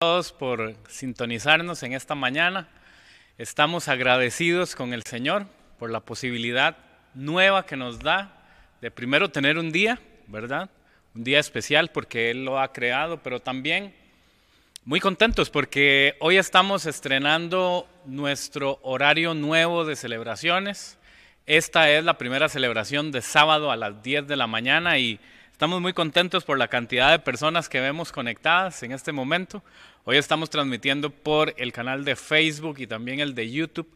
Todos por sintonizarnos en esta mañana. Estamos agradecidos con el Señor por la posibilidad nueva que nos da de primero tener un día, ¿verdad? Un día especial porque Él lo ha creado, pero también muy contentos porque hoy estamos estrenando nuestro horario nuevo de celebraciones. Esta es la primera celebración de sábado a las 10 de la mañana y estamos muy contentos por la cantidad de personas que vemos conectadas en este momento. Hoy estamos transmitiendo por el canal de Facebook y también el de YouTube.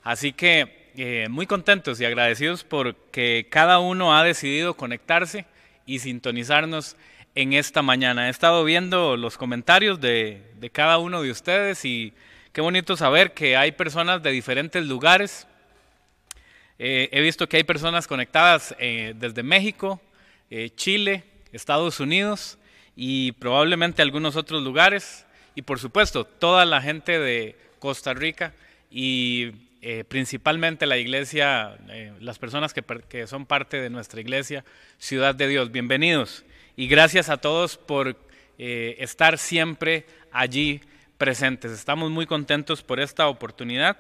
Así que muy contentos y agradecidos porque cada uno ha decidido conectarse y sintonizarnos en esta mañana. He estado viendo los comentarios de cada uno de ustedes y qué bonito saber que hay personas de diferentes lugares. He visto que hay personas conectadas desde México, Chile, Estados Unidos y probablemente algunos otros lugares. Y por supuesto, toda la gente de Costa Rica y principalmente la iglesia, las personas que son parte de nuestra iglesia, Ciudad de Dios. Bienvenidos y gracias a todos por estar siempre allí presentes. Estamos muy contentos por esta oportunidad.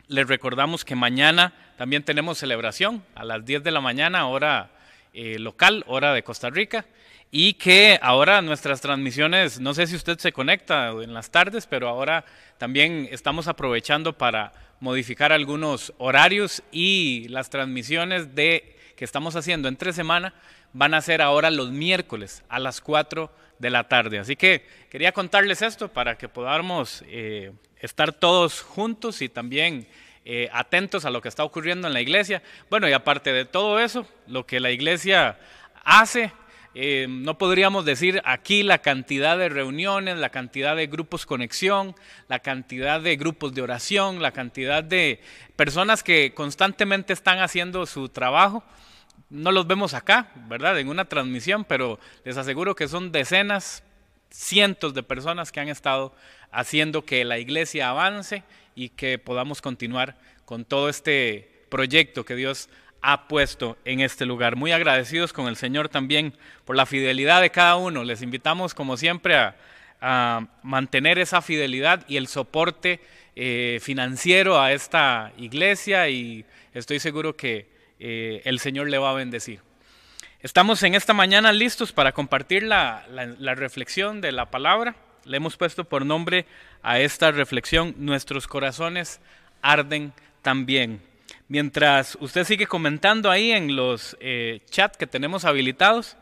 Les recordamos que mañana también tenemos celebración a las 10 de la mañana, hora local, hora de Costa Rica. Y que ahora nuestras transmisiones, no sé si usted se conecta en las tardes, pero ahora también estamos aprovechando para modificar algunos horarios y las transmisiones que estamos haciendo entre semana van a ser ahora los miércoles a las 4 de la tarde. Así que quería contarles esto para que podamos estar todos juntos y también atentos a lo que está ocurriendo en la iglesia. Bueno, y aparte de todo eso, lo que la iglesia hace. No podríamos decir aquí la cantidad de reuniones, la cantidad de grupos conexión, la cantidad de grupos de oración, la cantidad de personas que constantemente están haciendo su trabajo. No los vemos acá, ¿verdad? En una transmisión, pero les aseguro que son decenas, cientos de personas que han estado haciendo que la iglesia avance y que podamos continuar con todo este proyecto que Dios ha puesto en este lugar. Muy agradecidos con el Señor también por la fidelidad de cada uno. Les invitamos como siempre a mantener esa fidelidad y el soporte financiero a esta iglesia y estoy seguro que el Señor le va a bendecir. Estamos en esta mañana listos para compartir la reflexión de la palabra. Le hemos puesto por nombre a esta reflexión: nuestros corazones arden también. Mientras usted sigue comentando ahí en los chats que tenemos habilitados,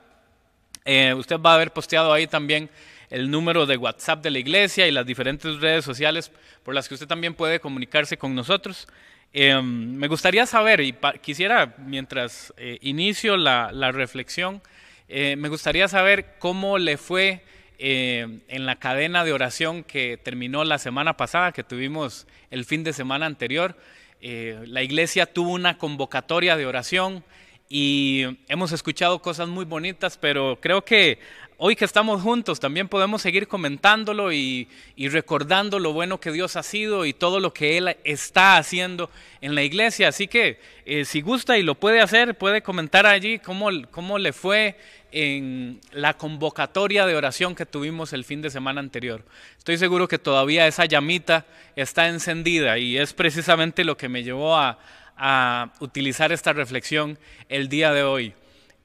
usted va a haber posteado ahí también el número de WhatsApp de la iglesia y las diferentes redes sociales por las que usted también puede comunicarse con nosotros. Me gustaría saber, y quisiera, mientras inicio la reflexión, me gustaría saber cómo le fue en la cadena de oración que terminó la semana pasada, que tuvimos el fin de semana anterior. La iglesia tuvo una convocatoria de oración y hemos escuchado cosas muy bonitas, pero creo que hoy que estamos juntos también podemos seguir comentándolo y recordando lo bueno que Dios ha sido y todo lo que Él está haciendo en la iglesia. Así que si gusta y lo puede hacer, puede comentar allí cómo le fue en la convocatoria de oración que tuvimos el fin de semana anterior. Estoy seguro que todavía esa llamita está encendida y es precisamente lo que me llevó a utilizar esta reflexión el día de hoy.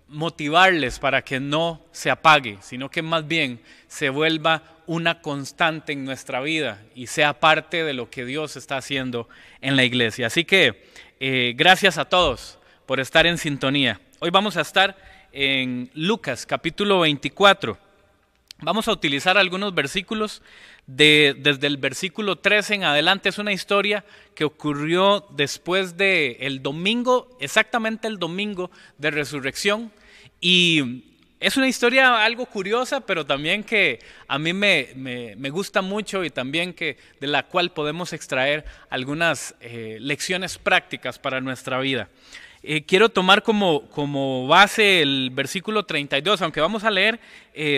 Motivarles para que no se apague, sino que más bien se vuelva una constante en nuestra vida y sea parte de lo que Dios está haciendo en la iglesia. Así que gracias a todos por estar en sintonía. Hoy vamos a estar en Lucas capítulo 24. Vamos a utilizar algunos versículos desde el versículo 13 en adelante. Es una historia que ocurrió después del domingo, exactamente el domingo de resurrección. Y es una historia algo curiosa, pero también que a mí me gusta mucho y también de la cual podemos extraer algunas lecciones prácticas para nuestra vida. quiero tomar como base el versículo 32, aunque vamos a leer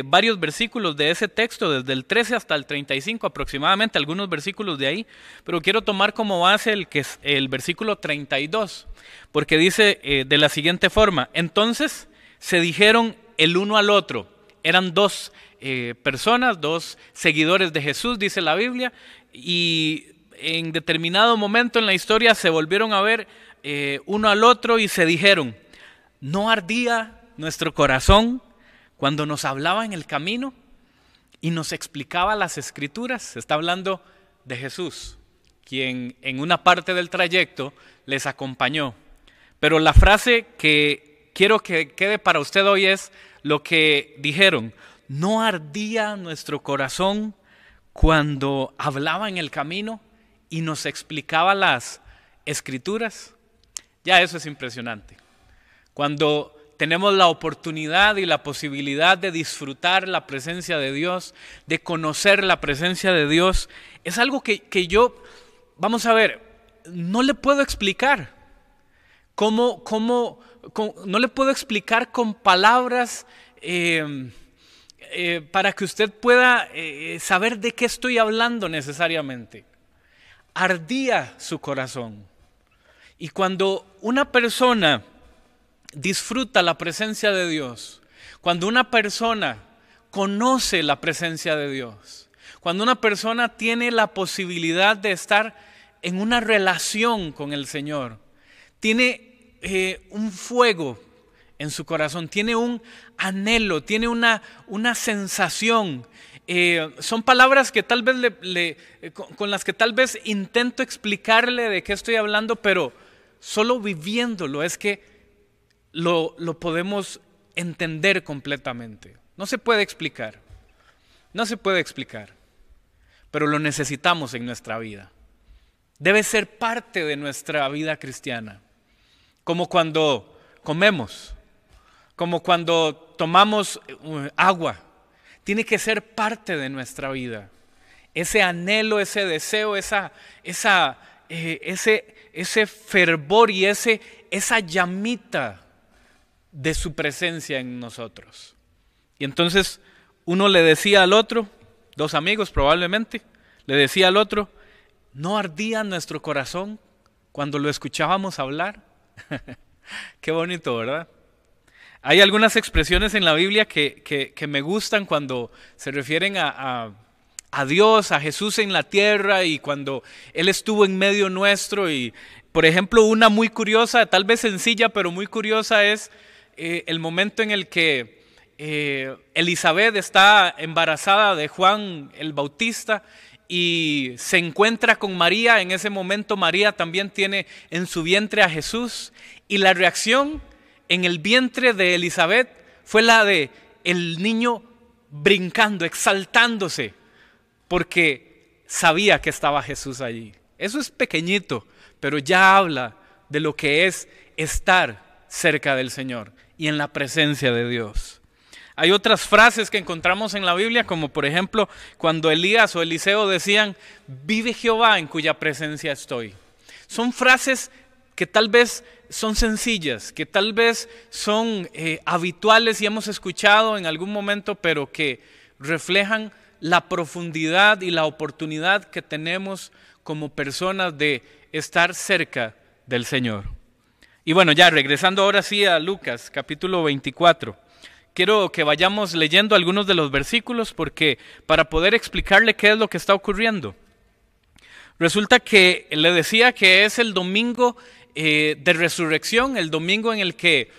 varios versículos de ese texto, desde el 13 hasta el 35 aproximadamente, algunos versículos de ahí, pero quiero tomar como base el que es el versículo 32, porque dice de la siguiente forma: entonces se dijeron el uno al otro, eran dos personas, dos seguidores de Jesús, dice la Biblia, y en determinado momento en la historia se volvieron a ver uno al otro y se dijeron: ¿no ardía nuestro corazón cuando nos hablaba en el camino y nos explicaba las Escrituras? Se está hablando de Jesús, quien en una parte del trayecto les acompañó. Pero la frase que quiero que quede para usted hoy es lo que dijeron: ¿no ardía nuestro corazón cuando hablaba en el camino y nos explicaba las Escrituras? Ya eso es impresionante. Cuando tenemos la oportunidad y la posibilidad de disfrutar la presencia de Dios, de conocer la presencia de Dios, es algo que yo, vamos a ver, no le puedo explicar. No le puedo explicar con palabras para que usted pueda saber de qué estoy hablando necesariamente. Ardía su corazón. Y cuando una persona disfruta la presencia de Dios, cuando una persona conoce la presencia de Dios, cuando una persona tiene la posibilidad de estar en una relación con el Señor, tiene un fuego en su corazón, tiene un anhelo, tiene una sensación. Son palabras que tal vez con las que tal vez intento explicarle de qué estoy hablando, pero solo viviéndolo es que lo podemos entender completamente. No se puede explicar, pero lo necesitamos en nuestra vida. Debe ser parte de nuestra vida cristiana, como cuando comemos, como cuando tomamos agua. Tiene que ser parte de nuestra vida. Ese anhelo, ese deseo, ese fervor y esa llamita de su presencia en nosotros. Y entonces uno le decía al otro, dos amigos probablemente, le decía al otro: ¿no ardía nuestro corazón cuando lo escuchábamos hablar? Qué bonito, ¿verdad? Hay algunas expresiones en la Biblia que me gustan cuando se refieren a Dios, a Jesús en la tierra y cuando Él estuvo en medio nuestro. Y, por ejemplo, una muy curiosa, tal vez sencilla, pero muy curiosa es el momento en el que Elizabeth está embarazada de Juan el Bautista y se encuentra con María. En ese momento María también tiene en su vientre a Jesús, y la reacción en el vientre de Elizabeth fue la de el niño brincando, exaltándose, porque sabía que estaba Jesús allí. Eso es pequeñito, pero ya habla de lo que es estar cerca del Señor y en la presencia de Dios. Hay otras frases que encontramos en la Biblia, como por ejemplo cuando Elías o Eliseo decían: vive Jehová en cuya presencia estoy. Son frases que tal vez son sencillas, que tal vez son habituales y hemos escuchado en algún momento, pero que reflejan la profundidad y la oportunidad que tenemos como personas de estar cerca del Señor. Y bueno, ya regresando ahora sí a Lucas capítulo 24, quiero que vayamos leyendo algunos de los versículos porque para poder explicarle qué es lo que está ocurriendo. Resulta que le decía que es el domingo de resurrección, el domingo en el que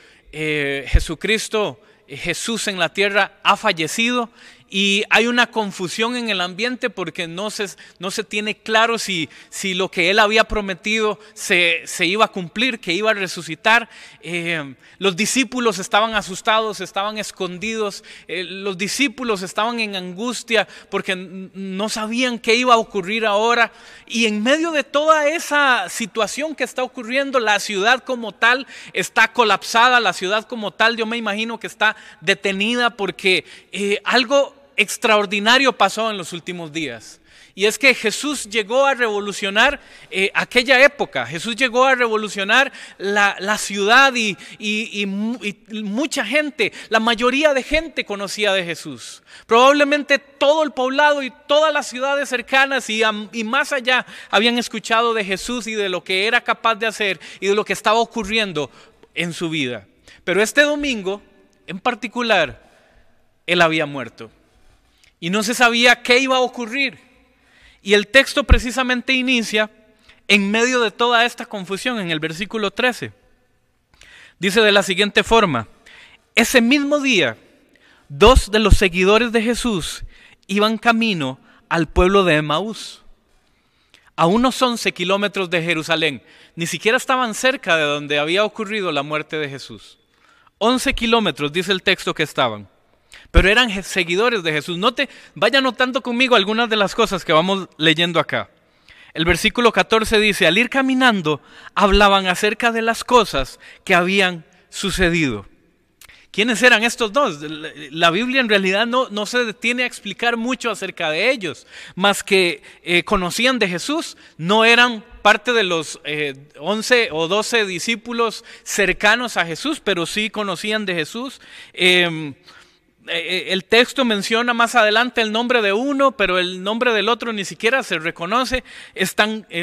Jesús en la tierra ha fallecido, y hay una confusión en el ambiente porque no se tiene claro si lo que él había prometido se iba a cumplir, que iba a resucitar. Los discípulos estaban asustados, estaban escondidos, los discípulos estaban en angustia porque no sabían qué iba a ocurrir ahora. Y en medio de toda esa situación que está ocurriendo, la ciudad como tal está colapsada, la ciudad como tal yo me imagino que está detenida porque algo extraordinario pasó en los últimos días. Y es que Jesús llegó a revolucionar aquella época. Jesús llegó a revolucionar la ciudad y mucha gente, la mayoría de gente conocía de Jesús. Probablemente todo el poblado y todas las ciudades cercanas y más allá habían escuchado de Jesús y de lo que era capaz de hacer y de lo que estaba ocurriendo en su vida. Pero este domingo, en particular, Él había muerto. Y no se sabía qué iba a ocurrir. Y el texto precisamente inicia en medio de toda esta confusión en el versículo 13. Dice de la siguiente forma: ese mismo día, 2 de los seguidores de Jesús iban camino al pueblo de Emaús, a unos 11 kilómetros de Jerusalén. Ni siquiera estaban cerca de donde había ocurrido la muerte de Jesús. 11 kilómetros, dice el texto que estaban. Pero eran seguidores de Jesús. Vaya notando conmigo algunas de las cosas que vamos leyendo acá. El versículo 14 dice: al ir caminando, hablaban acerca de las cosas que habían sucedido. ¿Quiénes eran estos dos? La Biblia en realidad no se detiene a explicar mucho acerca de ellos, más que conocían de Jesús, no eran parte de los 11 o 12 discípulos cercanos a Jesús, pero sí conocían de Jesús. El texto menciona más adelante el nombre de uno, pero el nombre del otro ni siquiera se reconoce.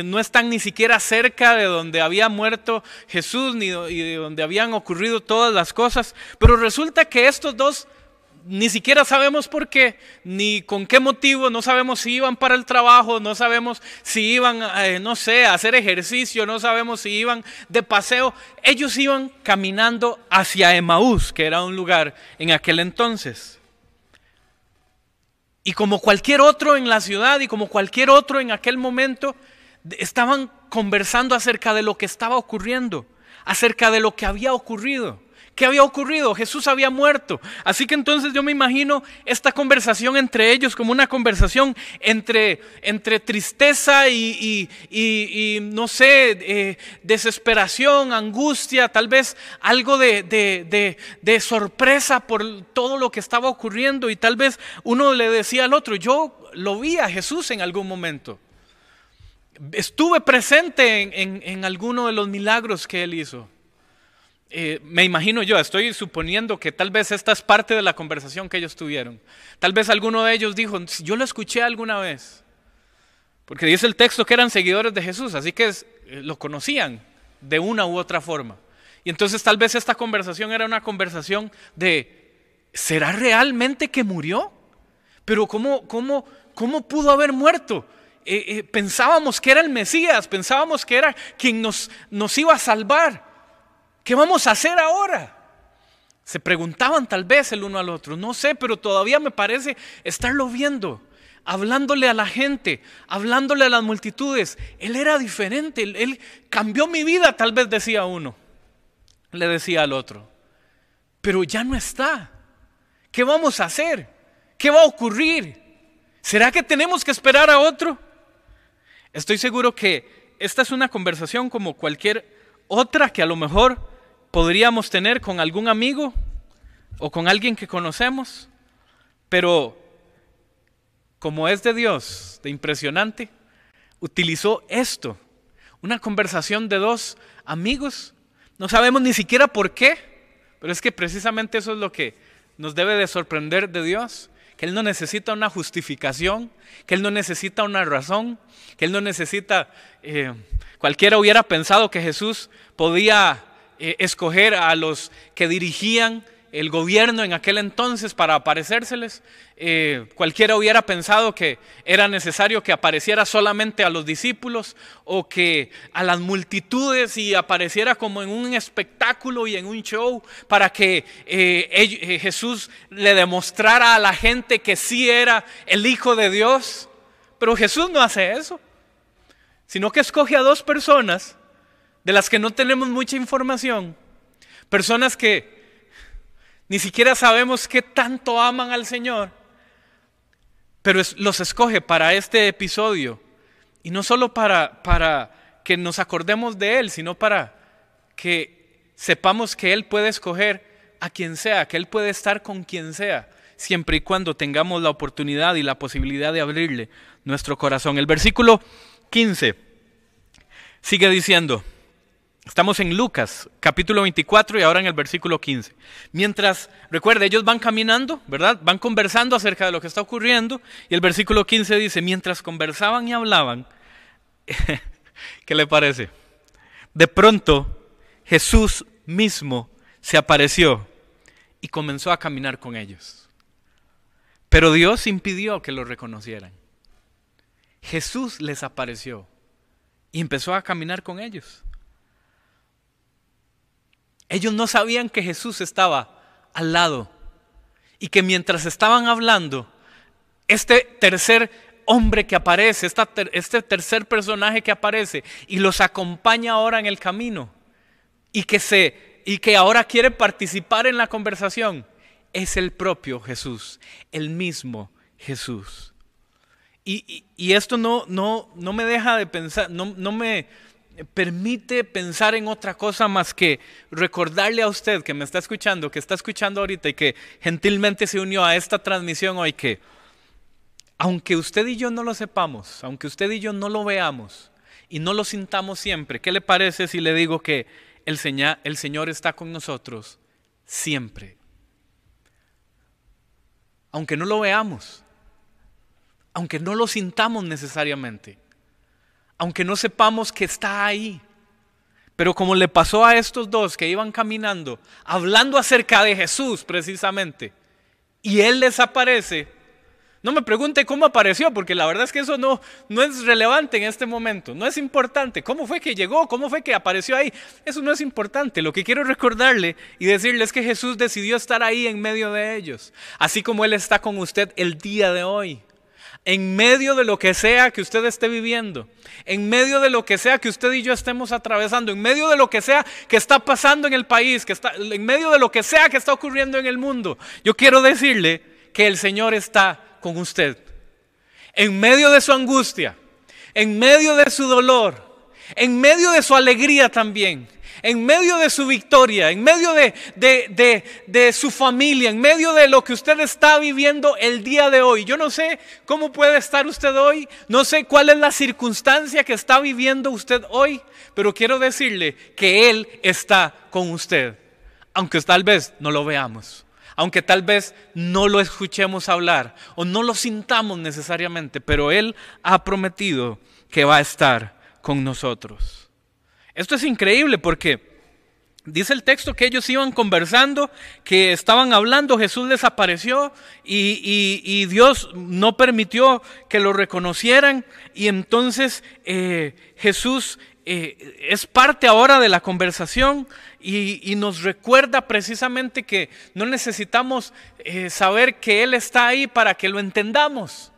No están ni siquiera cerca de donde había muerto Jesús ni de donde habían ocurrido todas las cosas. Pero resulta que estos dos ni siquiera sabemos por qué, ni con qué motivo. No sabemos si iban para el trabajo, no sabemos si iban, a hacer ejercicio, no sabemos si iban de paseo. Ellos iban caminando hacia Emaús, que era un lugar en aquel entonces. Y como cualquier otro en la ciudad y como cualquier otro en aquel momento, estaban conversando acerca de lo que estaba ocurriendo, acerca de lo que había ocurrido. ¿Qué había ocurrido? Jesús había muerto. Así que entonces yo me imagino esta conversación entre ellos como una conversación entre tristeza y desesperación, angustia, tal vez algo de sorpresa por todo lo que estaba ocurriendo. Y tal vez uno le decía al otro: yo lo vi a Jesús en algún momento. Estuve presente en alguno de los milagros que Él hizo. Me imagino yo, estoy suponiendo que tal vez esta es parte de la conversación que ellos tuvieron. Tal vez alguno de ellos dijo: yo lo escuché alguna vez. Porque dice el texto que eran seguidores de Jesús, así que lo conocían de una u otra forma. Y entonces tal vez esta conversación era una conversación de: ¿será realmente que murió? Pero ¿cómo pudo haber muerto? Pensábamos que era el Mesías, pensábamos que era quien nos iba a salvar. ¿Qué vamos a hacer ahora? Se preguntaban tal vez el uno al otro. No sé, pero todavía me parece estarlo viendo, hablándole a la gente, hablándole a las multitudes. Él era diferente, él cambió mi vida, tal vez decía uno. Le decía al otro: pero ya no está. ¿Qué vamos a hacer? ¿Qué va a ocurrir? ¿Será que tenemos que esperar a otro? Estoy seguro que esta es una conversación como cualquier otra que a lo mejor podríamos tener con algún amigo o con alguien que conocemos, pero como es de Dios, de impresionante, utilizó esto, una conversación de dos amigos. No sabemos ni siquiera por qué, pero es que precisamente eso es lo que nos debe de sorprender de Dios, que Él no necesita una justificación, que Él no necesita una razón, que Él no necesita... Cualquiera hubiera pensado que Jesús podía escoger a los que dirigían el gobierno en aquel entonces para aparecérseles. Cualquiera hubiera pensado que era necesario que apareciera solamente a los discípulos o que a las multitudes y apareciera como en un espectáculo y en un show para que Jesús le demostrara a la gente que sí era el Hijo de Dios. Pero Jesús no hace eso, sino que escoge a dos personas de las que no tenemos mucha información, personas que ni siquiera sabemos qué tanto aman al Señor, pero los escoge para este episodio, y no solo para que nos acordemos de Él, sino para que sepamos que Él puede escoger a quien sea, que Él puede estar con quien sea, siempre y cuando tengamos la oportunidad y la posibilidad de abrirle nuestro corazón. El versículo 15 sigue diciendo, estamos en Lucas, capítulo 24 y ahora en el versículo 15. Mientras, recuerde, ellos van caminando, ¿verdad? Van conversando acerca de lo que está ocurriendo y el versículo 15 dice, mientras conversaban y hablaban, ¿qué le parece? De pronto, Jesús mismo se apareció y comenzó a caminar con ellos. Pero Dios impidió que lo reconocieran. Jesús les apareció y empezó a caminar con ellos. Ellos no sabían que Jesús estaba al lado y que mientras estaban hablando, este tercer hombre que aparece, este tercer personaje que aparece y los acompaña ahora en el camino y que ahora quiere participar en la conversación, es el propio Jesús, el mismo Jesús. Y esto no me deja de pensar, no me permite pensar en otra cosa más que recordarle a usted que me está escuchando, que está escuchando ahorita y que gentilmente se unió a esta transmisión hoy, que aunque usted y yo no lo sepamos, aunque usted y yo no lo veamos y no lo sintamos siempre, ¿qué le parece si le digo que el Señor está con nosotros siempre? Aunque no lo veamos, aunque no lo sintamos necesariamente, aunque no sepamos que está ahí. Pero como le pasó a estos dos que iban caminando, hablando acerca de Jesús precisamente, y Él les aparece, no me pregunte cómo apareció, porque la verdad es que eso no es relevante en este momento, no es importante. ¿Cómo fue que llegó? ¿Cómo fue que apareció ahí? Eso no es importante. Lo que quiero recordarle y decirle es que Jesús decidió estar ahí en medio de ellos, así como Él está con usted el día de hoy. En medio de lo que sea que usted esté viviendo, en medio de lo que sea que usted y yo estemos atravesando, en medio de lo que sea que está pasando en el país, en medio de lo que sea que está ocurriendo en el mundo, yo quiero decirle que el Señor está con usted. En medio de su angustia, en medio de su dolor, en medio de su alegría también, en medio de su victoria, en medio de su familia, en medio de lo que usted está viviendo el día de hoy. Yo no sé cómo puede estar usted hoy, no sé cuál es la circunstancia que está viviendo usted hoy, pero quiero decirle que Él está con usted, aunque tal vez no lo veamos, aunque tal vez no lo escuchemos hablar o no lo sintamos necesariamente, pero Él ha prometido que va a estar con nosotros. Esto es increíble porque dice el texto que ellos iban conversando, que estaban hablando, Jesús les apareció y Dios no permitió que lo reconocieran, y entonces Jesús es parte ahora de la conversación y nos recuerda precisamente que no necesitamos saber que Él está ahí para que lo entendamos.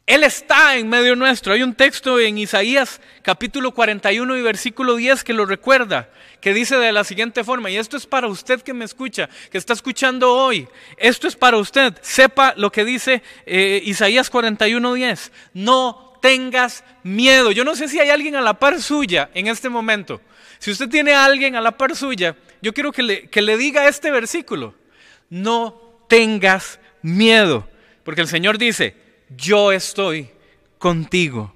Él está en medio nuestro. Hay un texto en Isaías capítulo 41 y versículo 10 que lo recuerda, que dice de la siguiente forma, y esto es para usted que me escucha, que está escuchando hoy, esto es para usted, sepa lo que dice Isaías 41:10, no tengas miedo. Yo no sé si hay alguien a la par suya en este momento. Si usted tiene a alguien a la par suya, yo quiero que le diga este versículo, no tengas miedo, porque el Señor dice, yo estoy contigo.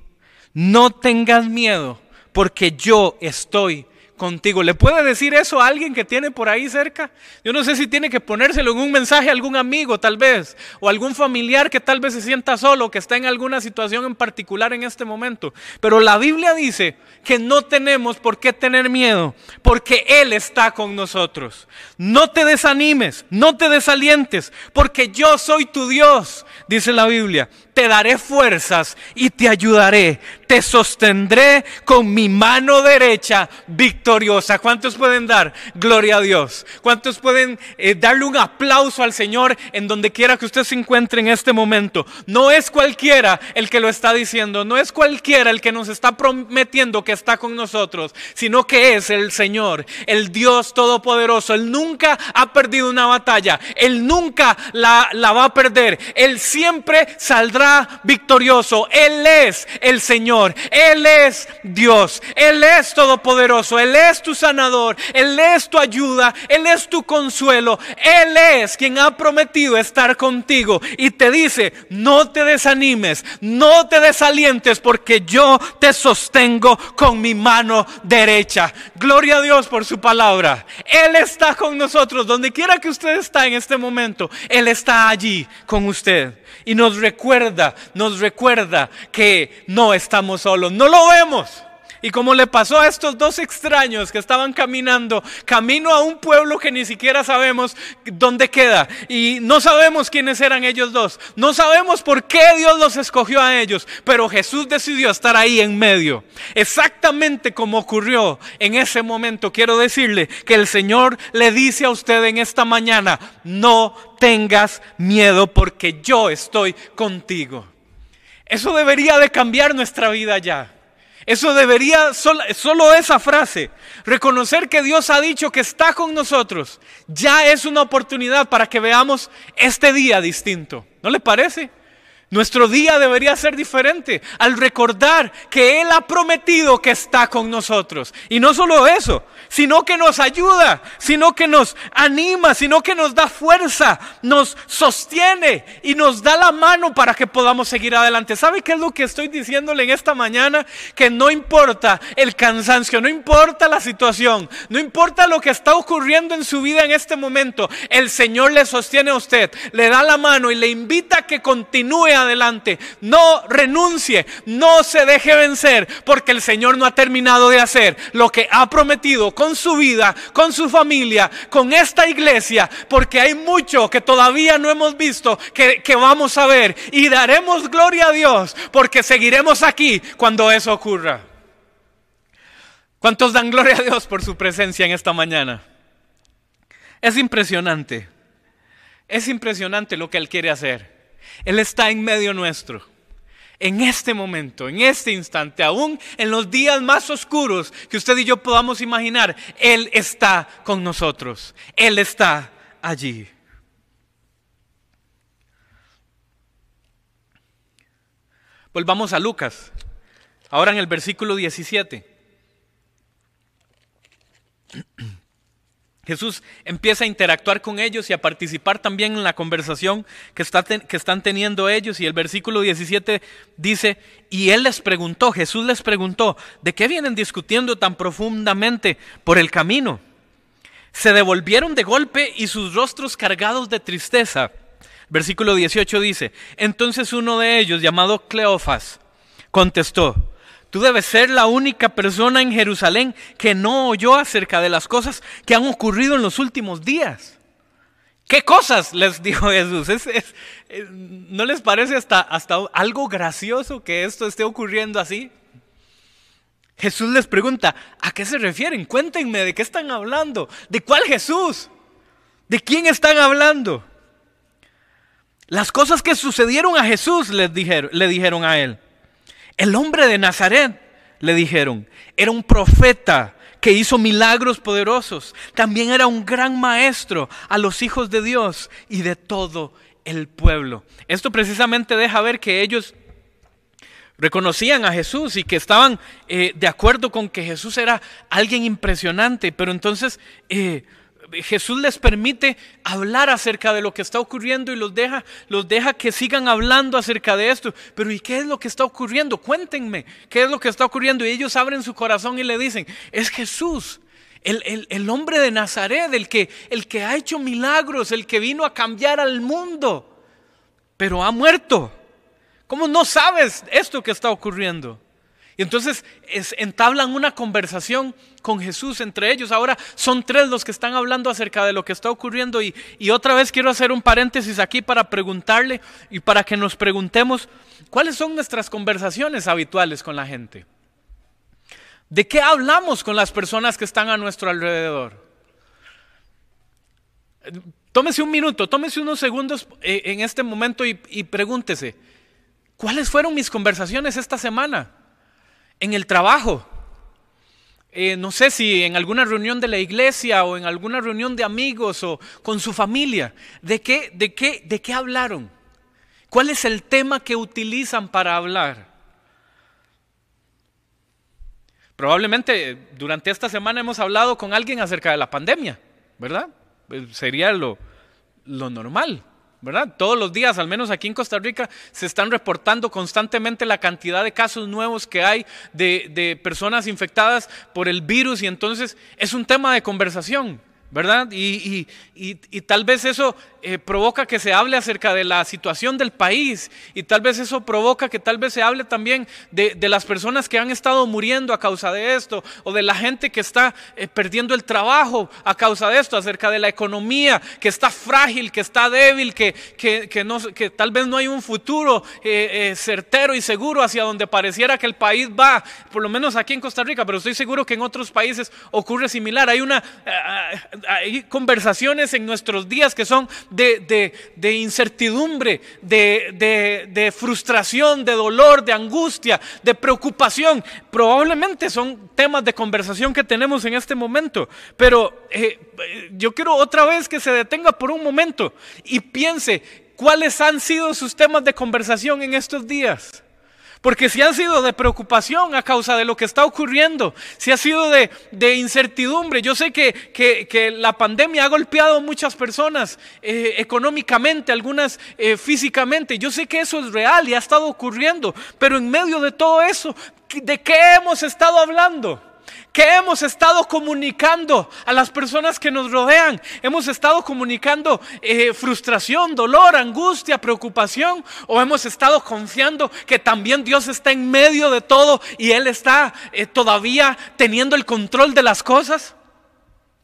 No tengas miedo, porque yo estoy contigo. ¿Le puede decir eso a alguien que tiene por ahí cerca? Yo no sé si tiene que ponérselo en un mensaje a algún amigo tal vez, o algún familiar que tal vez se sienta solo, que está en alguna situación en particular en este momento. Pero la Biblia dice que no tenemos por qué tener miedo, porque Él está con nosotros. No te desanimes, no te desalientes, porque yo soy tu Dios, dice la Biblia. Te daré fuerzas y te ayudaré, te sostendré con mi mano derecha victoriosa. ¿Cuántos pueden dar gloria a Dios? ¿Cuántos pueden darle un aplauso al Señor en donde quiera que usted se encuentre en este momento? No es cualquiera el que lo está diciendo, no es cualquiera el que nos está prometiendo que está con nosotros, sino que es el Señor, el Dios Todopoderoso. Él nunca ha perdido una batalla, Él nunca la va a perder, Él siempre saldrá victorioso. Él es el Señor. Señor, Él es Dios, Él es todopoderoso, Él es tu sanador, Él es tu ayuda, Él es tu consuelo, Él es quien ha prometido estar contigo y te dice: no te desanimes, no te desalientes, porque yo te sostengo con mi mano derecha. Gloria a Dios por su palabra. Él está con nosotros, donde quiera que usted está en este momento, Él está allí con usted. Y nos recuerda que no estamos solos, no lo vemos. Y como le pasó a estos dos extraños que estaban caminando, camino a un pueblo que ni siquiera sabemos dónde queda. Y no sabemos quiénes eran ellos dos. No sabemos por qué Dios los escogió a ellos. Pero Jesús decidió estar ahí en medio. Exactamente como ocurrió en ese momento. Quiero decirle que el Señor le dice a usted en esta mañana: no tengas miedo, porque yo estoy contigo. Eso debería de cambiar nuestra vida ya. Eso debería, solo esa frase, reconocer que Dios ha dicho que está con nosotros, ya es una oportunidad para que veamos este día distinto. ¿No le parece? Nuestro día debería ser diferente al recordar que Él ha prometido que está con nosotros. Y no solo eso, sino que nos ayuda, sino que nos anima, sino que nos da fuerza, nos sostiene y nos da la mano para que podamos seguir adelante. ¿Sabe qué es lo que estoy diciéndole en esta mañana? Que no importa el cansancio, no importa la situación, no importa lo que está ocurriendo en su vida en este momento, el Señor le sostiene a usted, le da la mano y le invita a que continúe adelante. No renuncie, no se deje vencer, porque el Señor no ha terminado de hacer lo que ha prometido con su vida, con su familia, con esta iglesia, porque hay mucho que todavía no hemos visto, que vamos a ver, y daremos gloria a Dios, porque seguiremos aquí cuando eso ocurra. ¿Cuántos dan gloria a Dios por su presencia en esta mañana? Es impresionante lo que Él quiere hacer. Él está en medio nuestro, en este momento, en este instante, aún en los días más oscuros que usted y yo podamos imaginar. Él está con nosotros, Él está allí. Volvamos a Lucas, ahora en el versículo 17. Jesús empieza a interactuar con ellos y a participar también en la conversación que están teniendo ellos. Y el versículo 17 dice: y Jesús les preguntó, ¿de qué vienen discutiendo tan profundamente por el camino? Se devolvieron de golpe y sus rostros cargados de tristeza. Versículo 18 dice: entonces uno de ellos, llamado Cleofas, contestó: tú debes ser la única persona en Jerusalén que no oyó acerca de las cosas que han ocurrido en los últimos días. ¿Qué cosas?, les dijo Jesús. ¿No les parece hasta algo gracioso que esto esté ocurriendo así? Jesús les pregunta: ¿a qué se refieren? Cuéntenme, ¿de qué están hablando? ¿De cuál Jesús? ¿De quién están hablando? Las cosas que sucedieron a Jesús le dijeron a él. El hombre de Nazaret, le dijeron, era un profeta que hizo milagros poderosos. También era un gran maestro a los hijos de Dios y de todo el pueblo. Esto precisamente deja ver que ellos reconocían a Jesús y que estaban de acuerdo con que Jesús era alguien impresionante. Pero entonces Jesús les permite hablar acerca de lo que está ocurriendo y los deja que sigan hablando acerca de esto. Pero ¿y qué es lo que está ocurriendo? Cuéntenme, ¿qué es lo que está ocurriendo? Y ellos abren su corazón y le dicen: es Jesús, el hombre de Nazaret, el que ha hecho milagros, el que vino a cambiar al mundo, pero ha muerto. ¿Cómo no sabes esto que está ocurriendo? Y entonces entablan una conversación con Jesús entre ellos. Ahora son tres los que están hablando acerca de lo que está ocurriendo. Y otra vez quiero hacer un paréntesis aquí para preguntarle y para que nos preguntemos: ¿cuáles son nuestras conversaciones habituales con la gente? ¿De qué hablamos con las personas que están a nuestro alrededor? Tómese un minuto, tómese unos segundos en este momento y pregúntese: ¿cuáles fueron mis conversaciones esta semana? En el trabajo, no sé si en alguna reunión de la iglesia o en alguna reunión de amigos o con su familia. ¿De qué hablaron? ¿Cuál es el tema que utilizan para hablar? Probablemente durante esta semana hemos hablado con alguien acerca de la pandemia, ¿verdad? Sería lo normal, ¿verdad? Todos los días, al menos aquí en Costa Rica, se están reportando constantemente la cantidad de casos nuevos que hay de personas infectadas por el virus, y entonces es un tema de conversación, ¿verdad? Y tal vez eso provoca que se hable acerca de la situación del país, y tal vez eso provoca que tal vez se hable también de las personas que han estado muriendo a causa de esto, o de la gente que está perdiendo el trabajo a causa de esto, acerca de la economía que está frágil, que está débil, que tal vez no hay un futuro certero y seguro hacia donde pareciera que el país va, por lo menos aquí en Costa Rica, pero estoy seguro que en otros países ocurre similar. Hay conversaciones en nuestros días que son de incertidumbre, de frustración, de dolor, de angustia, de preocupación. Probablemente son temas de conversación que tenemos en este momento, pero yo quiero otra vez que se detenga por un momento y piense cuáles han sido sus temas de conversación en estos días. Porque si han sido de preocupación a causa de lo que está ocurriendo, si ha sido de incertidumbre, yo sé que la pandemia ha golpeado a muchas personas económicamente, algunas físicamente. Yo sé que eso es real y ha estado ocurriendo, pero en medio de todo eso, ¿de qué hemos estado hablando? ¿Qué hemos estado comunicando a las personas que nos rodean? Hemos estado comunicando frustración, dolor, angustia, preocupación, o hemos estado confiando que también Dios está en medio de todo y Él está todavía teniendo el control de las cosas.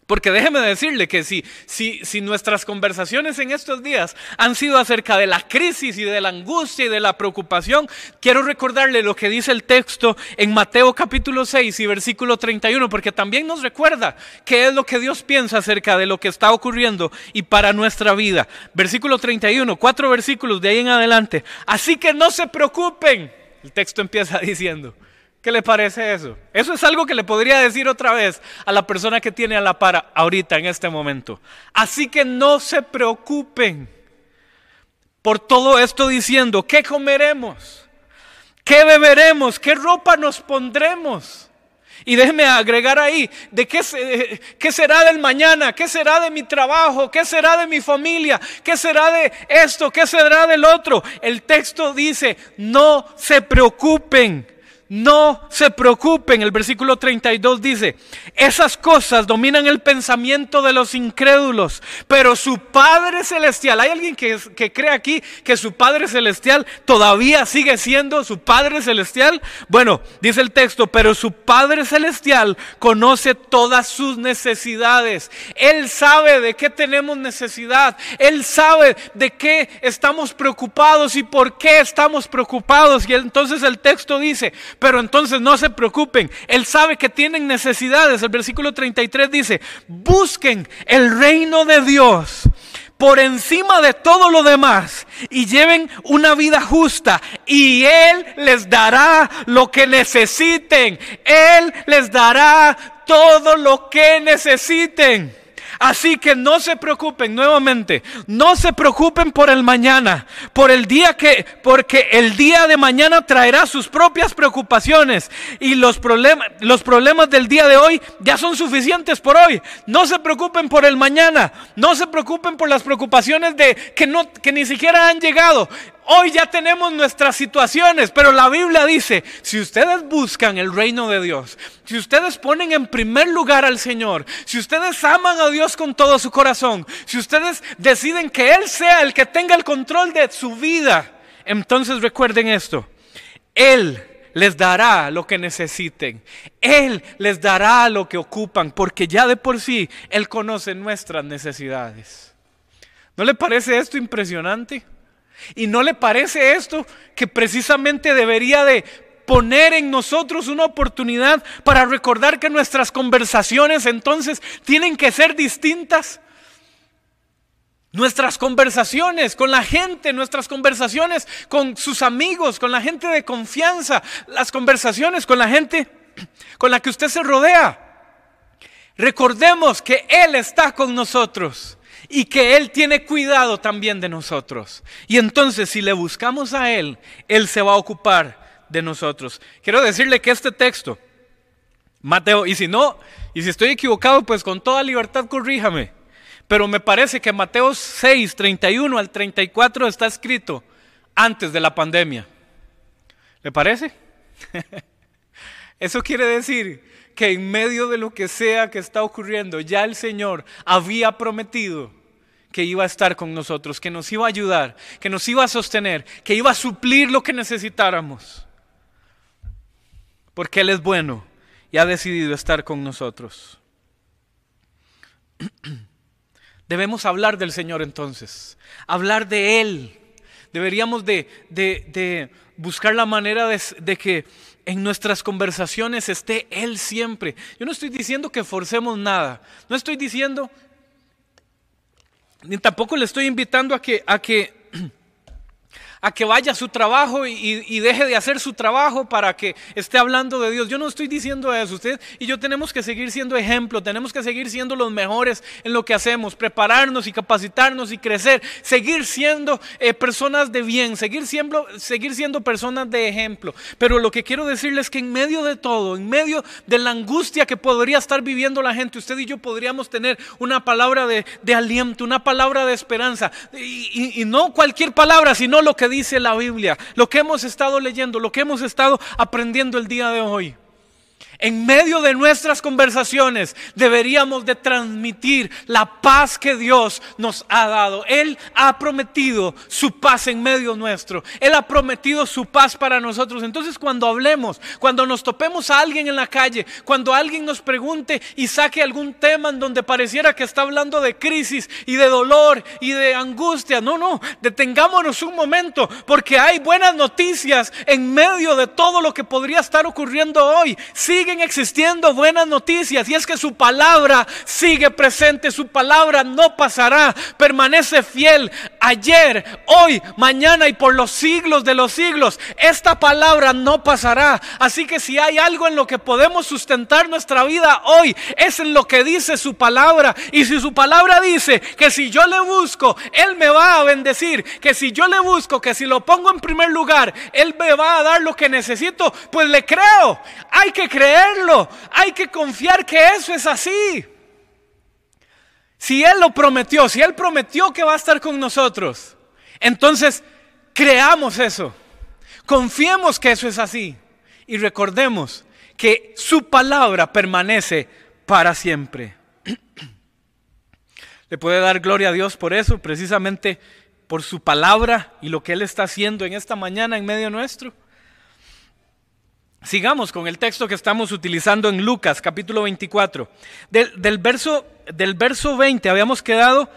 Porque déjeme decirle que si nuestras conversaciones en estos días han sido acerca de la crisis y de la angustia y de la preocupación, quiero recordarle lo que dice el texto en Mateo capítulo 6 y versículo 31, porque también nos recuerda qué es lo que Dios piensa acerca de lo que está ocurriendo y para nuestra vida. Versículo 31, 4 versículos de ahí en adelante. Así que no se preocupen, el texto empieza diciendo. ¿Qué le parece eso? Eso es algo que le podría decir otra vez a la persona que tiene a la par ahorita en este momento. Así que no se preocupen por todo esto diciendo, ¿qué comeremos? ¿Qué beberemos? ¿Qué ropa nos pondremos? Y déjeme agregar ahí, ¿qué será del mañana? ¿Qué será de mi trabajo? ¿Qué será de mi familia? ¿Qué será de esto? ¿Qué será del otro? El texto dice, no se preocupen. No se preocupen. El versículo 32 dice, esas cosas dominan el pensamiento de los incrédulos, pero su Padre Celestial, ¿hay alguien que cree aquí que su Padre Celestial todavía sigue siendo su Padre Celestial? Bueno, dice el texto, pero su Padre Celestial conoce todas sus necesidades. Él sabe de qué tenemos necesidad. Él sabe de qué estamos preocupados y por qué estamos preocupados. Y entonces el texto dice, pero entonces no se preocupen. Él sabe que tienen necesidades. El versículo 33 dice, busquen el reino de Dios por encima de todo lo demás y lleven una vida justa y Él les dará lo que necesiten. Él les dará todo lo que necesiten. Así que no se preocupen, nuevamente, no se preocupen por el mañana, porque el día de mañana traerá sus propias preocupaciones y los problemas del día de hoy ya son suficientes por hoy. No se preocupen por el mañana, no se preocupen por las preocupaciones que ni siquiera han llegado. Hoy ya tenemos nuestras situaciones, pero la Biblia dice, si ustedes buscan el reino de Dios, si ustedes ponen en primer lugar al Señor, si ustedes aman a Dios con todo su corazón, si ustedes deciden que Él sea el que tenga el control de su vida, entonces recuerden esto, Él les dará lo que necesiten, Él les dará lo que ocupan, porque ya de por sí Él conoce nuestras necesidades. ¿No le parece esto impresionante? ¿Y no le parece esto que precisamente debería de poner en nosotros una oportunidad para recordar que nuestras conversaciones entonces tienen que ser distintas? Nuestras conversaciones con la gente, nuestras conversaciones con sus amigos, con la gente de confianza, las conversaciones con la gente con la que usted se rodea. Recordemos que Él está con nosotros. Y que Él tiene cuidado también de nosotros. Y entonces si le buscamos a Él, Él se va a ocupar de nosotros. Quiero decirle que este texto Mateo, y si no, y si estoy equivocado, pues con toda libertad corríjame. Pero me parece que Mateo 6, 31 al 34 está escrito antes de la pandemia. ¿Le parece? Eso quiere decir que en medio de lo que sea que está ocurriendo, ya el Señor había prometido que iba a estar con nosotros, que nos iba a ayudar, que nos iba a sostener, que iba a suplir lo que necesitáramos. Porque Él es bueno y ha decidido estar con nosotros. Debemos hablar del Señor entonces, hablar de Él. Deberíamos de buscar la manera de que en nuestras conversaciones esté Él siempre. Yo no estoy diciendo que forcemos nada, no estoy diciendo, ni tampoco le estoy invitando a que vaya a su trabajo y deje de hacer su trabajo para que esté hablando de Dios. Yo no estoy diciendo eso. Usted y yo tenemos que seguir siendo ejemplo, tenemos que seguir siendo los mejores en lo que hacemos, prepararnos y capacitarnos y crecer, seguir siendo personas de bien, seguir siendo personas de ejemplo. Pero lo que quiero decirles es que en medio de todo, en medio de la angustia que podría estar viviendo la gente, usted y yo podríamos tener una palabra de aliento, una palabra de esperanza, y no cualquier palabra, sino lo que dice la Biblia, lo que hemos estado leyendo, lo que hemos estado aprendiendo el día de hoy. En medio de nuestras conversaciones deberíamos de transmitir la paz que Dios nos ha dado. Él ha prometido su paz en medio nuestro. Él ha prometido su paz para nosotros. Entonces cuando hablemos, cuando nos topemos a alguien en la calle, cuando alguien nos pregunte y saque algún tema en donde pareciera que está hablando de crisis y de dolor y de angustia, no, detengámonos un momento, porque hay buenas noticias en medio de todo lo que podría estar ocurriendo hoy. Siguen existiendo buenas noticias, y es que su palabra sigue presente, su palabra no pasará, permanece fiel ayer, hoy, mañana y por los siglos de los siglos. Esta palabra no pasará. Así que si hay algo en lo que podemos sustentar nuestra vida hoy, es en lo que dice su palabra. Y si su palabra dice que si yo le busco, Él me va a bendecir, que si yo le busco, que si lo pongo en primer lugar, Él me va a dar lo que necesito, pues le creo. Hay que creerlo, hay que confiar que eso es así. Si Él lo prometió, si Él prometió que va a estar con nosotros, entonces creamos eso, confiemos que eso es así y recordemos que su palabra permanece para siempre. ¿Le puede dar gloria a Dios por eso? Precisamente por su palabra y lo que Él está haciendo en esta mañana en medio nuestro. Sigamos con el texto que estamos utilizando en Lucas capítulo 24. Del verso 20 habíamos quedado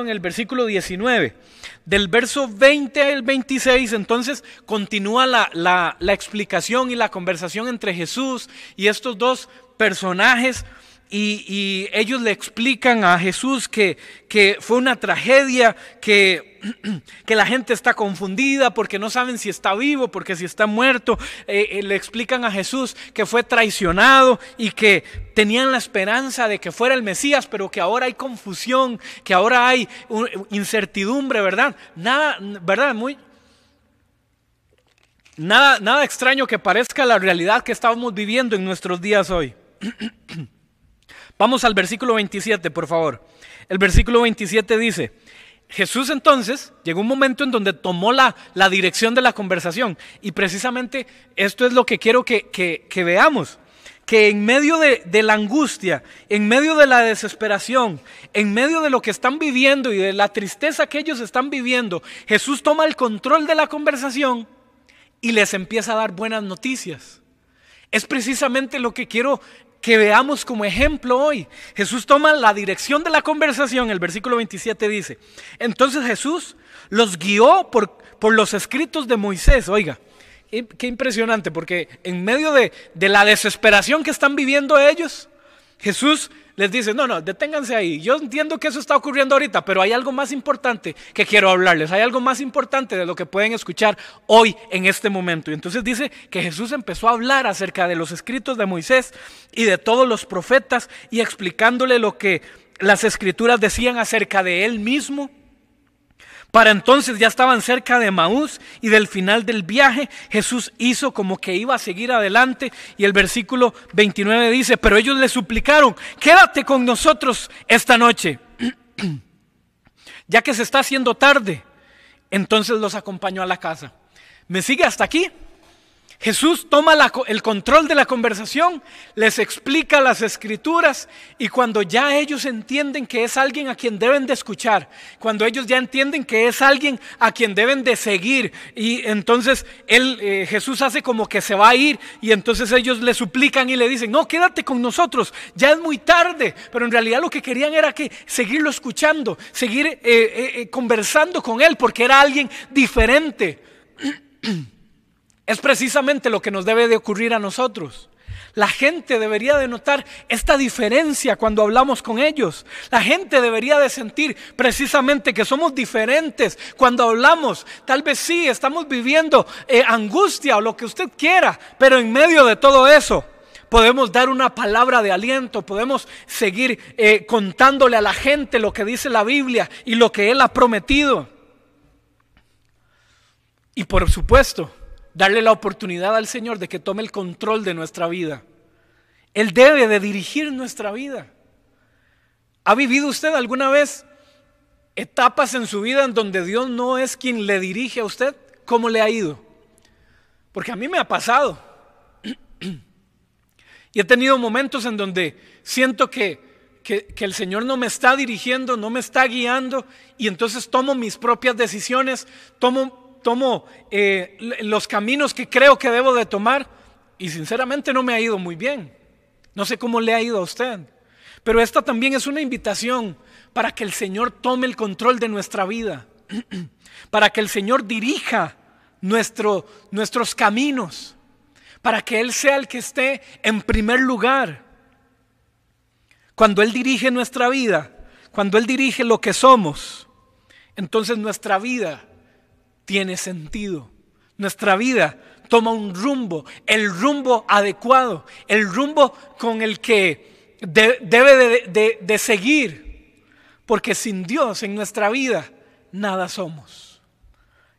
en el versículo 19. Del verso 20 al 26 entonces continúa la explicación y la conversación entre Jesús y estos dos personajes. Y ellos le explican a Jesús que fue una tragedia, que la gente está confundida porque no saben si está vivo, porque si está muerto. Le explican a Jesús que fue traicionado y que tenían la esperanza de que fuera el Mesías, pero que ahora hay confusión, que ahora hay incertidumbre, ¿verdad? Nada extraño que parezca la realidad que estamos viviendo en nuestros días hoy. Vamos al versículo 27, por favor. El versículo 27 dice: Jesús entonces llegó un momento en donde tomó la dirección de la conversación, y precisamente esto es lo que quiero que veamos, que en medio de la angustia, en medio de la desesperación, en medio de lo que están viviendo y de la tristeza que ellos están viviendo, Jesús toma el control de la conversación y les empieza a dar buenas noticias. Es precisamente lo que quiero que veamos como ejemplo hoy. Jesús toma la dirección de la conversación. El versículo 27 dice: entonces Jesús los guió por los escritos de Moisés. Oiga, qué impresionante, porque en medio de la desesperación que están viviendo ellos, Jesús les dice: no, deténganse ahí. Yo entiendo que eso está ocurriendo ahorita, pero hay algo más importante que quiero hablarles. Hay algo más importante de lo que pueden escuchar hoy en este momento. Y entonces dice que Jesús empezó a hablar acerca de los escritos de Moisés y de todos los profetas, y explicándole lo que las escrituras decían acerca de él mismo. Para entonces ya estaban cerca de Emaús y del final del viaje. Jesús hizo como que iba a seguir adelante y el versículo 29 dice: pero ellos le suplicaron: quédate con nosotros esta noche, ya que se está haciendo tarde. Entonces los acompañó a la casa. ¿Me sigue hasta aquí? Jesús toma el control de la conversación, les explica las escrituras, y cuando ya ellos entienden que es alguien a quien deben de escuchar, cuando ellos ya entienden que es alguien a quien deben de seguir, y entonces Jesús hace como que se va a ir, y entonces ellos le suplican y le dicen: no, quédate con nosotros, ya es muy tarde. Pero en realidad lo que querían era seguirlo escuchando, seguir conversando con él, porque era alguien diferente. Es precisamente lo que nos debe de ocurrir a nosotros. La gente debería de notar esta diferencia cuando hablamos con ellos. La gente debería de sentir precisamente que somos diferentes cuando hablamos. Tal vez sí, estamos viviendo angustia o lo que usted quiera, pero en medio de todo eso podemos dar una palabra de aliento, podemos seguir contándole a la gente lo que dice la Biblia y lo que Él ha prometido. Y por supuesto, darle la oportunidad al Señor de que tome el control de nuestra vida. Él debe de dirigir nuestra vida. ¿Ha vivido usted alguna vez etapas en su vida en donde Dios no es quien le dirige a usted? ¿Cómo le ha ido? Porque a mí me ha pasado. Y he tenido momentos en donde siento que el Señor no me está dirigiendo, no me está guiando, y entonces tomo mis propias decisiones, tomo los caminos que creo que debo de tomar, y sinceramente no me ha ido muy bien. No sé cómo le ha ido a usted, pero esta también es una invitación para que el Señor tome el control de nuestra vida, para que el Señor dirija nuestros caminos, para que Él sea el que esté en primer lugar. Cuando Él dirige nuestra vida, cuando Él dirige lo que somos, entonces nuestra vida tiene sentido. Nuestra vida toma un rumbo, el rumbo adecuado, el rumbo con el que debe de seguir, porque sin Dios en nuestra vida nada somos.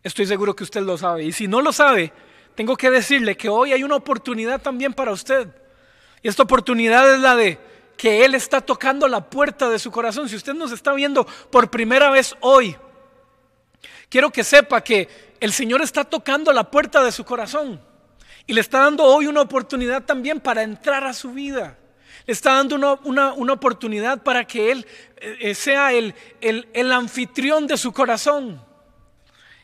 Estoy seguro que usted lo sabe, y si no lo sabe, tengo que decirle que hoy hay una oportunidad también para usted, y esta oportunidad es la de que Él está tocando la puerta de su corazón. Si usted nos está viendo por primera vez hoy, quiero que sepa que el Señor está tocando la puerta de su corazón y le está dando hoy una oportunidad también para entrar a su vida. Le está dando una oportunidad para que Él sea el anfitrión de su corazón.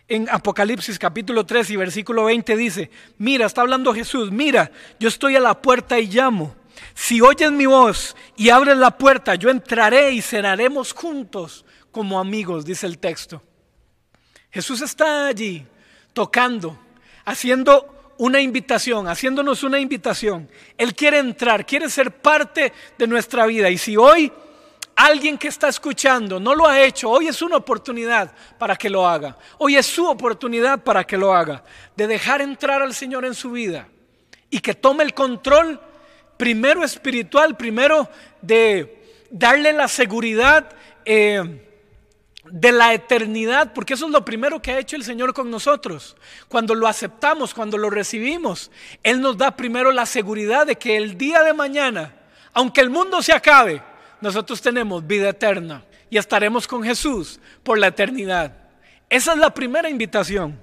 En Apocalipsis capítulo 3 y versículo 20 dice: mira, está hablando Jesús, mira, yo estoy a la puerta y llamo. Si oyes mi voz y abres la puerta, yo entraré y cenaremos juntos como amigos, dice el texto. Jesús está allí tocando, haciéndonos una invitación. Él quiere entrar, quiere ser parte de nuestra vida. Y si hoy alguien que está escuchando no lo ha hecho, hoy es una oportunidad para que lo haga. Hoy es su oportunidad para que lo haga, de dejar entrar al Señor en su vida y que tome el control, primero espiritual, primero de darle la seguridad de la eternidad, porque eso es lo primero que ha hecho el Señor con nosotros. Cuando lo aceptamos, cuando lo recibimos, Él nos da primero la seguridad de que el día de mañana, aunque el mundo se acabe, nosotros tenemos vida eterna y estaremos con Jesús por la eternidad. Esa es la primera invitación.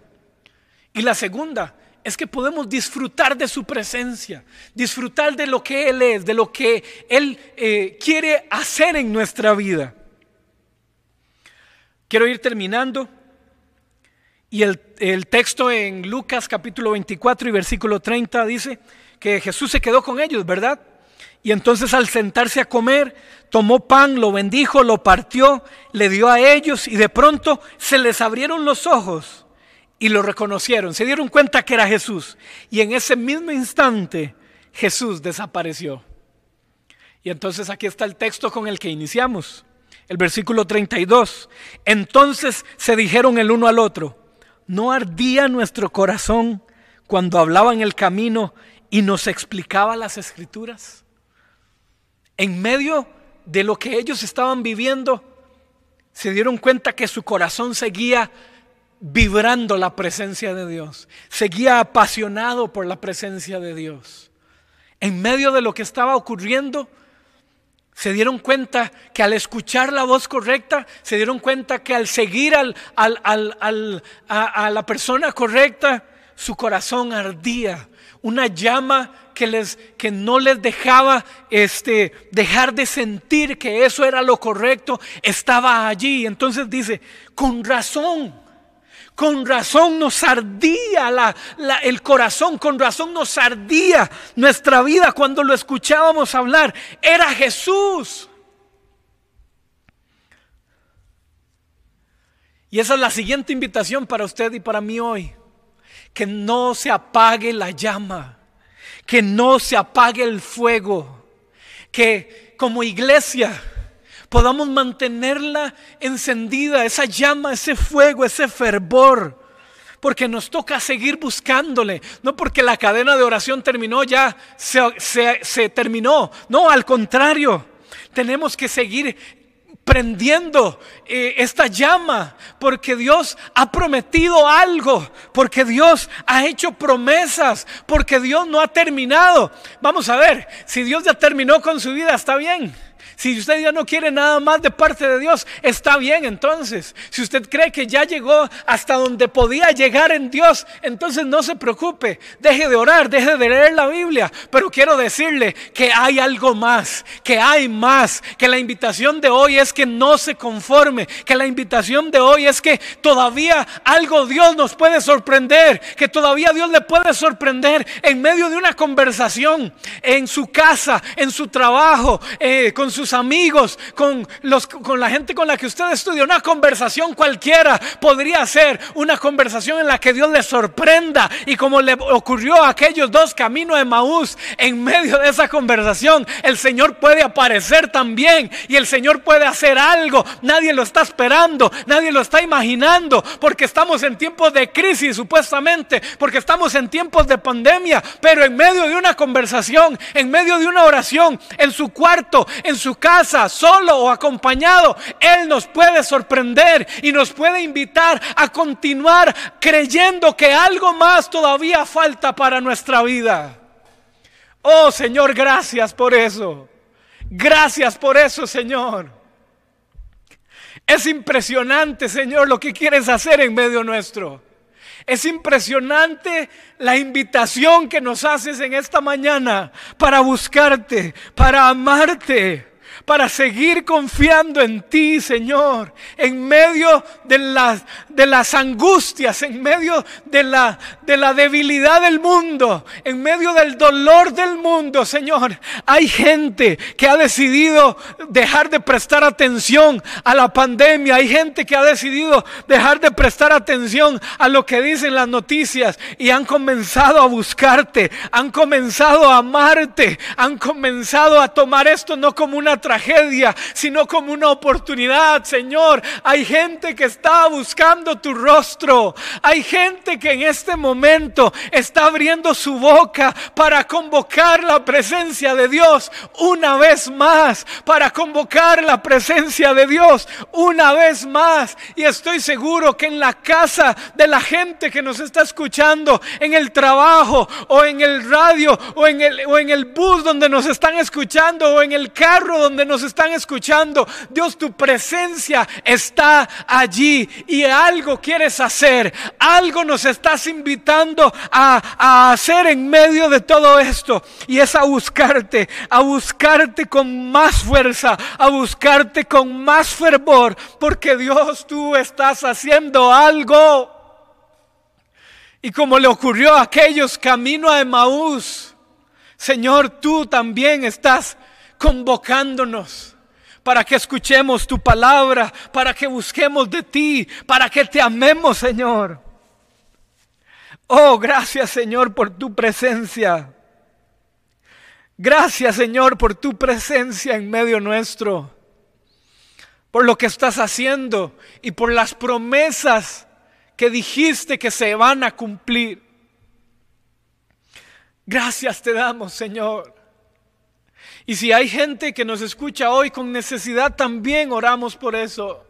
Y la segunda es que podemos disfrutar de su presencia, disfrutar de lo que Él es, de lo que Él quiere hacer en nuestra vida. Quiero ir terminando, y el texto en Lucas capítulo 24 y versículo 30 dice que Jesús se quedó con ellos, ¿verdad? Y entonces al sentarse a comer, tomó pan, lo bendijo, lo partió, le dio a ellos, y de pronto se les abrieron los ojos y lo reconocieron, se dieron cuenta que era Jesús, y en ese mismo instante Jesús desapareció. Y entonces aquí está el texto con el que iniciamos. El versículo 32, entonces se dijeron el uno al otro: ¿no ardía nuestro corazón cuando hablaba en el camino y nos explicaba las Escrituras? En medio de lo que ellos estaban viviendo, se dieron cuenta que su corazón seguía vibrando la presencia de Dios, seguía apasionado por la presencia de Dios. En medio de lo que estaba ocurriendo, se dieron cuenta que al escuchar la voz correcta, se dieron cuenta que al seguir a la persona correcta, su corazón ardía. Una llama que no les dejaba dejar de sentir que eso era lo correcto, estaba allí. Entonces dice, con razón nos ardía el corazón, con razón nos ardía nuestra vida cuando lo escuchábamos hablar. Era Jesús. Y esa es la siguiente invitación para usted y para mí hoy. Que no se apague la llama, que no se apague el fuego, que como iglesia podamos mantenerla encendida, esa llama, ese fuego, ese fervor, porque nos toca seguir buscándole, no porque la cadena de oración terminó, ya se terminó, no, al contrario, tenemos que seguir prendiendo esta llama, porque Dios ha prometido algo, porque Dios ha hecho promesas, porque Dios no ha terminado. Vamos a ver, si Dios ya terminó con su vida, está bien. Si usted ya no quiere nada más de parte de Dios, está bien entonces. Si usted cree que ya llegó hasta donde podía llegar en Dios, entonces no se preocupe. Deje de orar, deje de leer la Biblia. Pero quiero decirle que hay algo más, que hay más. Que la invitación de hoy es que no se conforme. Que la invitación de hoy es que todavía algo Dios nos puede sorprender. Que todavía Dios le puede sorprender en medio de una conversación, en su casa, en su trabajo, con sus amigos, con la gente con la que usted estudia. Una conversación cualquiera podría ser una conversación en la que Dios le sorprenda, y como le ocurrió a aquellos dos camino a Emaús, en medio de esa conversación el Señor puede aparecer también, y el Señor puede hacer algo. Nadie lo está esperando, nadie lo está imaginando, porque estamos en tiempos de crisis supuestamente, porque estamos en tiempos de pandemia, pero en medio de una conversación, en medio de una oración, en su cuarto, en su casa, solo o acompañado, Él nos puede sorprender y nos puede invitar a continuar creyendo que algo más todavía falta para nuestra vida. Oh Señor, gracias por eso. Gracias por eso, Señor. Es impresionante, Señor, lo que quieres hacer en medio nuestro. Es impresionante la invitación que nos haces en esta mañana para buscarte, para amarte, para seguir confiando en ti, Señor, en medio de las angustias, en medio de la debilidad del mundo, en medio del dolor del mundo, Señor. Hay gente que ha decidido dejar de prestar atención a la pandemia. Hay gente que ha decidido dejar de prestar atención a lo que dicen las noticias y han comenzado a buscarte, han comenzado a amarte, han comenzado a tomar esto no como una tragedia, sino como una oportunidad, Señor. Hay gente que está buscando tu rostro. Hay gente que en este momento está abriendo su boca para convocar la presencia de Dios una vez más, para convocar la presencia de Dios una vez más. Y estoy seguro que en la casa de la gente que nos está escuchando, en el trabajo o en el radio o en el bus donde nos están escuchando o en el carro donde nos están escuchando, Dios, tu presencia está allí y algo quieres hacer, algo nos estás invitando a hacer en medio de todo esto, y es a buscarte con más fuerza, a buscarte con más fervor, porque Dios, tú estás haciendo algo. Y como le ocurrió a aquellos camino a Emaús, Señor, tú también estás convocándonos para que escuchemos tu palabra, para que busquemos de ti, para que te amemos, Señor. Oh, gracias, Señor, por tu presencia. Gracias, Señor, por tu presencia en medio nuestro, por lo que estás haciendo y por las promesas que dijiste que se van a cumplir. Gracias te damos, Señor. Y si hay gente que nos escucha hoy con necesidad, también oramos por eso.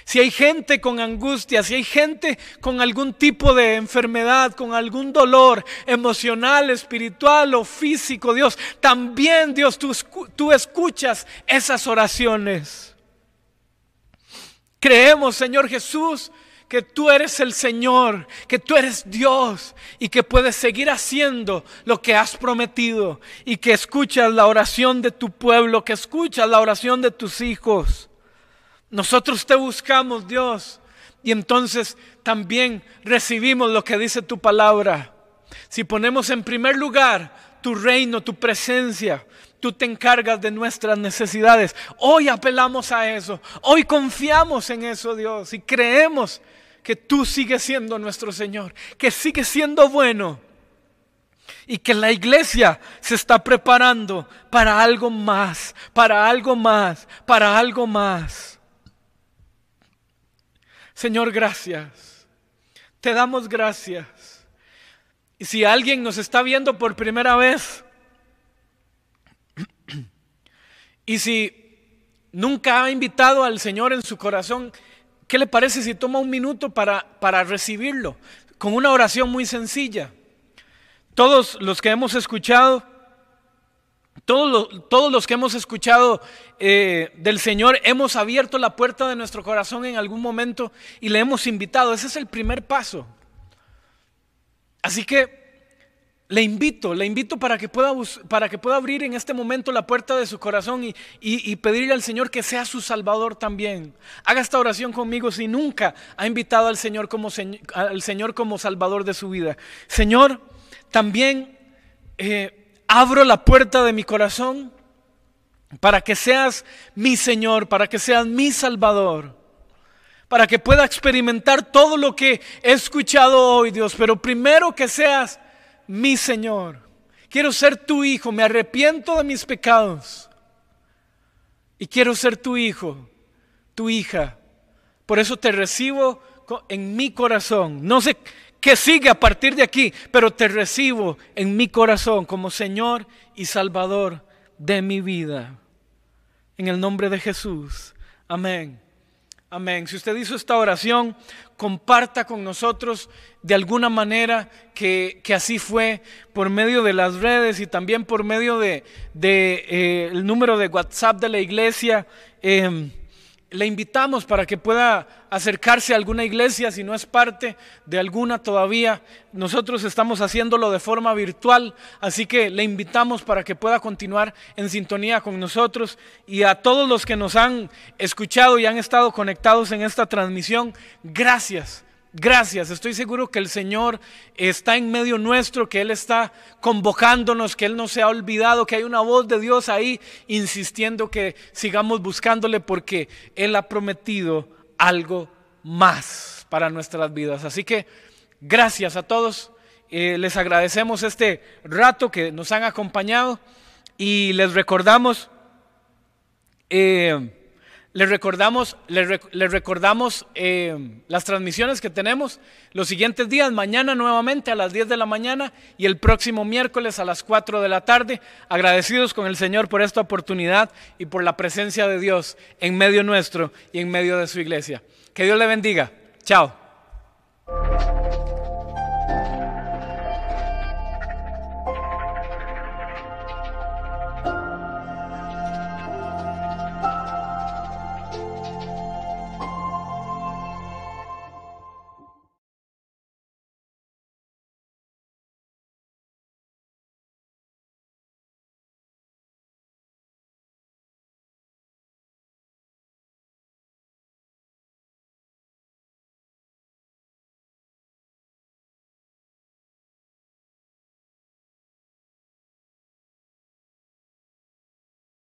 Si hay gente con angustia, si hay gente con algún tipo de enfermedad, con algún dolor emocional, espiritual o físico, Dios, también, Dios, tú escuchas esas oraciones. Creemos, Señor Jesús, que tú eres el Señor, que tú eres Dios y que puedes seguir haciendo lo que has prometido y que escuchas la oración de tu pueblo, que escuchas la oración de tus hijos. Nosotros te buscamos, Dios, y entonces también recibimos lo que dice tu palabra. Si ponemos en primer lugar tu reino, tu presencia, tú te encargas de nuestras necesidades. Hoy apelamos a eso, hoy confiamos en eso, Dios, y creemos que tú sigues siendo nuestro Señor, que sigues siendo bueno y que la iglesia se está preparando para algo más, para algo más, para algo más. Señor, gracias. Te damos gracias. Y si alguien nos está viendo por primera vez y si nunca ha invitado al Señor en su corazón, ¿qué le parece si toma un minuto para recibirlo? Con una oración muy sencilla. Todos los que hemos escuchado del Señor hemos abierto la puerta de nuestro corazón en algún momento y le hemos invitado. Ese es el primer paso. Así que le invito para que pueda abrir en este momento la puerta de su corazón y pedirle al Señor que sea su Salvador también. Haga esta oración conmigo si nunca ha invitado al Señor como Salvador de su vida. Señor, también abro la puerta de mi corazón para que seas mi Señor, para que seas mi Salvador, para que pueda experimentar todo lo que he escuchado hoy, Dios, pero primero que seas mi Señor. Quiero ser tu hijo, me arrepiento de mis pecados y quiero ser tu hijo, tu hija. Por eso te recibo en mi corazón. No sé qué sigue a partir de aquí, pero te recibo en mi corazón como Señor y Salvador de mi vida. En el nombre de Jesús. Amén. Amén. Si usted hizo esta oración, comparta con nosotros de alguna manera que así fue, por medio de las redes y también por medio de el número de WhatsApp de la iglesia. Le invitamos para que pueda acercarse a alguna iglesia si no es parte de alguna todavía. Nosotros estamos haciéndolo de forma virtual, así que le invitamos para que pueda continuar en sintonía con nosotros. Y a todos los que nos han escuchado y han estado conectados en esta transmisión, gracias. Gracias, estoy seguro que el Señor está en medio nuestro, que Él está convocándonos, que Él no se ha olvidado, que hay una voz de Dios ahí insistiendo que sigamos buscándole porque Él ha prometido algo más para nuestras vidas. Así que gracias a todos, les agradecemos este rato que nos han acompañado y les recordamos las transmisiones que tenemos los siguientes días, mañana nuevamente a las 10 de la mañana y el próximo miércoles a las 4 de la tarde. Agradecidos con el Señor por esta oportunidad y por la presencia de Dios en medio nuestro y en medio de su iglesia. Que Dios le bendiga. Chao.